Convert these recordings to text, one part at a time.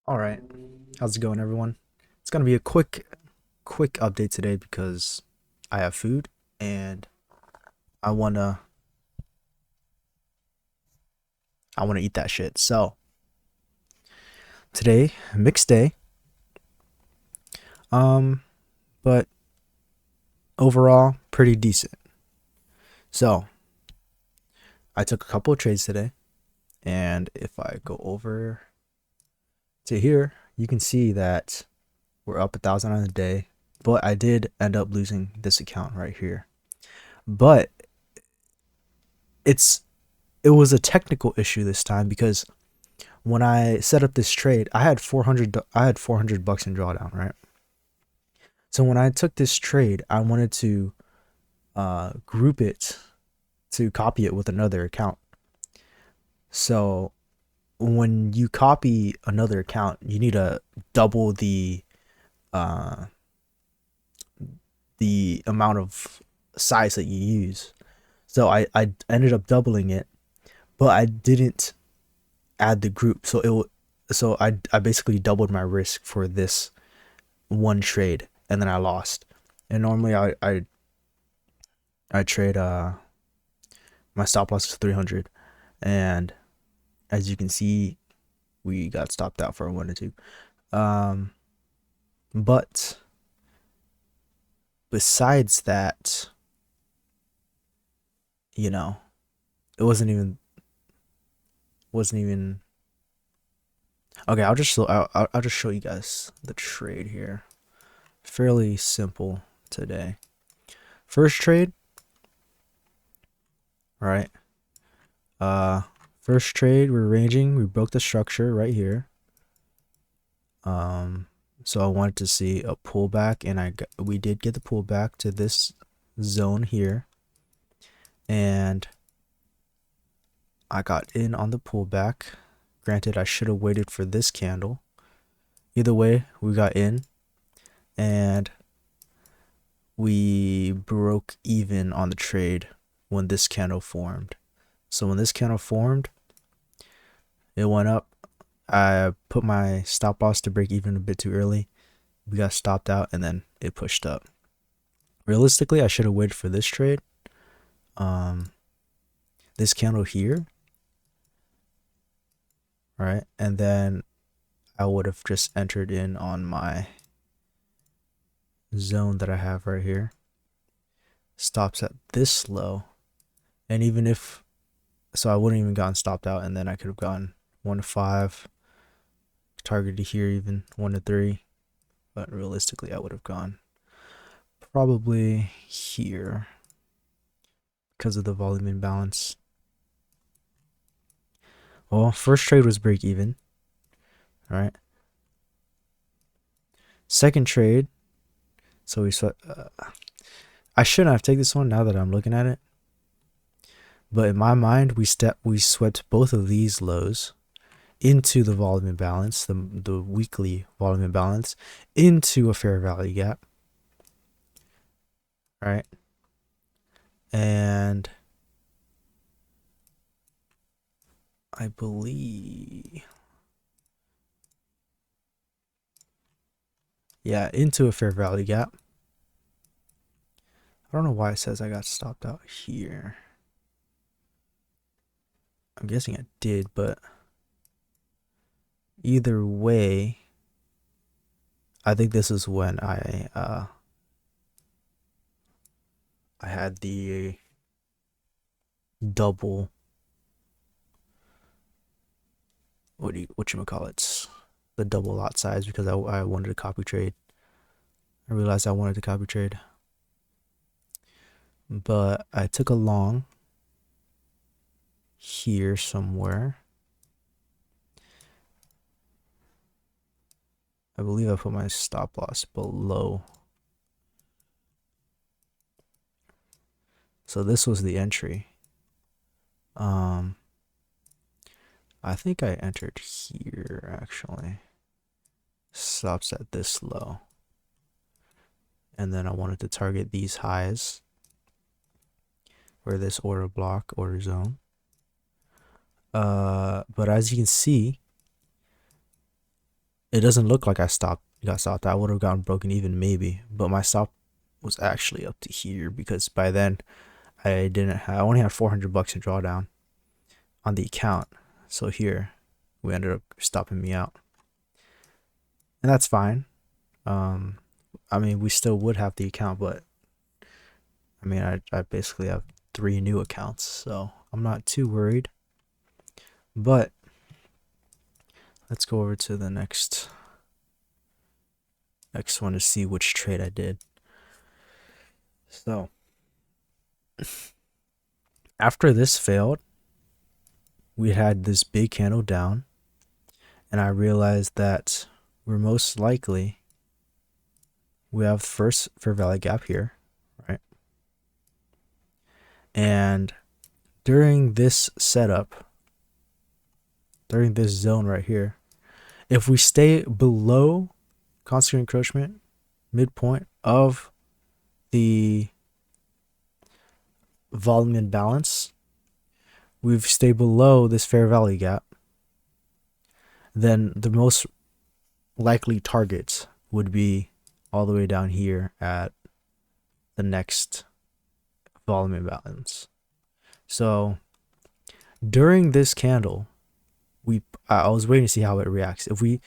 All right. How's it going, everyone? It's gonna be a quick update today because I have food and I wanna I wanna eat that shit. So today, mixed day. Um, but overall pretty decent. So I took a couple of trades today, and if I go over to here, you can see that we're up 1,000 on the day. But I did end up losing this account right here. But it's it was a technical issue this time because when I set up this trade, I had 400 bucks in drawdown, right? So when I took this trade, I wanted to group it to copy it with another account. So when you copy another account, you need to double uh, the amount of size that you use. So I ended up doubling it, but I didn't add the group. So I basically doubled my risk for this one trade, and then I lost. And normally I trade my stop loss is 300, and as you can see, we got stopped out for a 1 to 2. Um, but besides that, you know, it wasn't even okay. I'll just show you guys the trade here. Fairly simple today. First trade, right? Uh, First trade, we're ranging. We broke the structure right here. Um, so I wanted to see a pullback, and we did get the pullback to this zone here, and I got in on the pullback. Granted, I should have waited for this candle. Either way, we got in, and we broke even on the trade when this candle formed. So when this candle formed, it went up. I put my stop loss to break even a bit too early. We got stopped out, and then it pushed up. Realistically, I should have waited for this trade. Um, this candle here, right? And then I would have just entered in on my zone that I have right here. Stops at this low. And even if, so I wouldn't even gotten stopped out, and then I could have gotten 1 to 5, targeted here even 1 to 3. But realistically, I would have gone probably here because of the volume imbalance. Well, first trade was break even. All right. Second trade, so I shouldn't have taken this one now that I'm looking at it. But in my mind, we swept both of these lows into the volume imbalance, the weekly volume imbalance, into a fair value gap. Right. And I believe, yeah, into a fair value gap. I don't know why it says I got stopped out here. I'm guessing I did, but either way, I think this is when I had the double, what you call it, the double lot size, because I wanted to copy trade. I realized I wanted to copy trade, but I took a long here somewhere. I believe I put my stop loss below. So this was the entry. I think I entered here actually. Stops at this low. And then I wanted to target these highs, or this order block, order zone. But as you can see, it doesn't look like got stopped. I would have gotten broken even maybe, but my stop was actually up to here because by then I only had 400 bucks in drawdown on the account. So here we ended up stopping me out. And that's fine. I mean, we still would have the account, but I mean, I basically have 3 new accounts, so I'm not too worried. But let's go over to the next one to see which trade I did. So after this failed, we had this big candle down, and I realized that we're most likely we have the first fair value gap here, right? And during this setup, during this zone right here, if we stay below concentrated encroachment midpoint of the volume imbalance, we've stayed below this fair value gap, then the most likely targets would be all the way down here at the next volume imbalance. So during this candle, I was waiting to see how it reacts. If we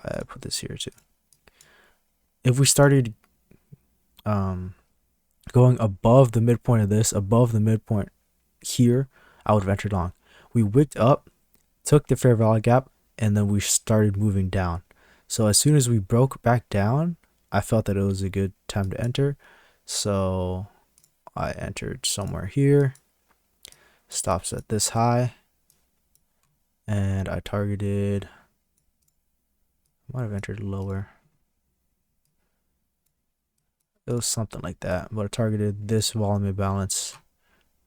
I put this here too. If we started going above the midpoint of this, above the midpoint here, I would have entered long. We wicked up, took the fair value gap, and then we started moving down. So as soon as we broke back down, I felt that it was a good time to enter. So I entered somewhere here, stops at this high, and I targeted, I might have entered lower. It was something like that, but I targeted this volume imbalance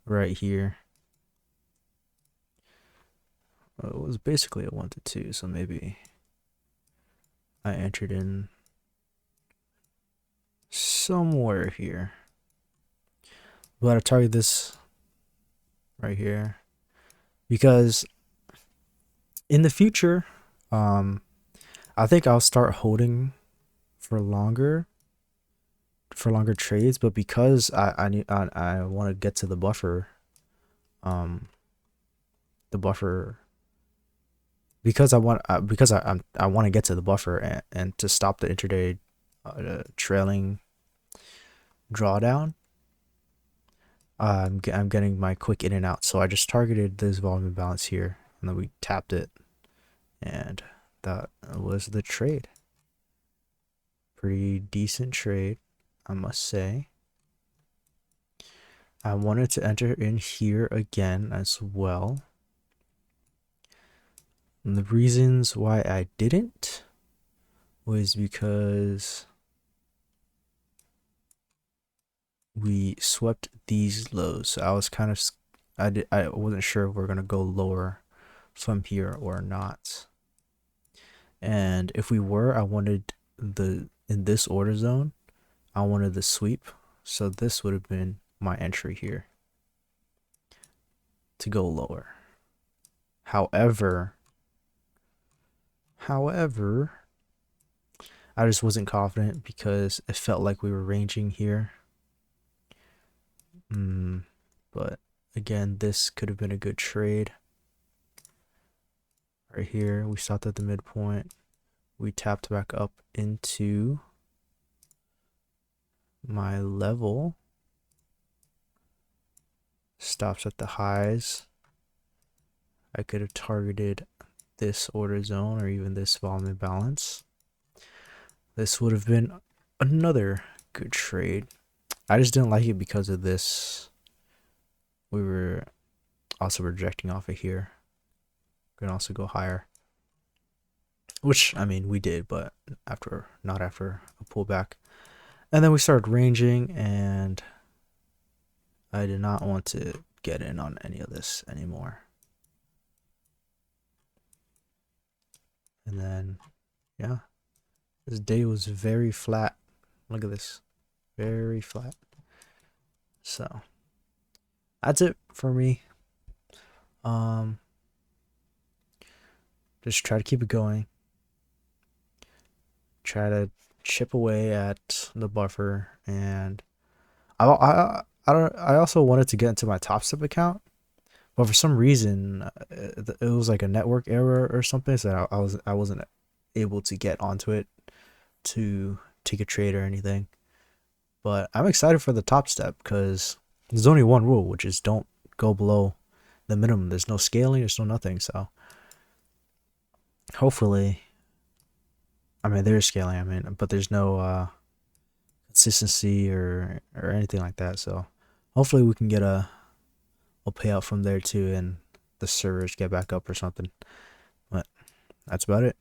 right here. It was basically a 1 to 2, so maybe I entered in somewhere here. But I target this right here because in the future, I think I'll start holding for longer trades, but because I want to get to the buffer, because I want to get to the buffer and to stop the intraday trailing drawdown. I'm getting my quick in and out, so I just targeted this volume imbalance here, and then we tapped it, and that was the trade. Pretty decent trade, I must say. I wanted to enter in here again as well. And the reasons why I didn't was because we swept these lows. So I was kind of, I wasn't sure if we're gonna go lower from here or not. And if we were, I wanted in this order zone, I wanted the sweep. So this would have been my entry here to go lower. However, I just wasn't confident because it felt like we were ranging here. But again, this could have been a good trade. Right here, we stopped at the midpoint. We tapped back up into my level. Stops at the highs. I could have targeted this order zone or even this volume imbalance. This would have been another good trade. I just didn't like it because of this. We were also rejecting off of here. We can also go higher, which I mean we did, but not after a pullback. And then we started ranging, and I did not want to get in on any of this anymore. And then, yeah, this day was very flat. Look at this, very flat. So that's it for me. Just try to keep it going. Try to chip away at the buffer, and I also wanted to get into my Top Step account, but for some reason it was like a network error or something, so I wasn't able to get onto it to take a trade or anything. But I'm excited for the Top Step because there's only one rule, which is don't go below the minimum. There's no scaling, there's no nothing. So hopefully, I mean, there's scaling, I mean, but there's no consistency or anything like that. So hopefully we can get a payout from there too, and the servers get back up or something. But that's about it.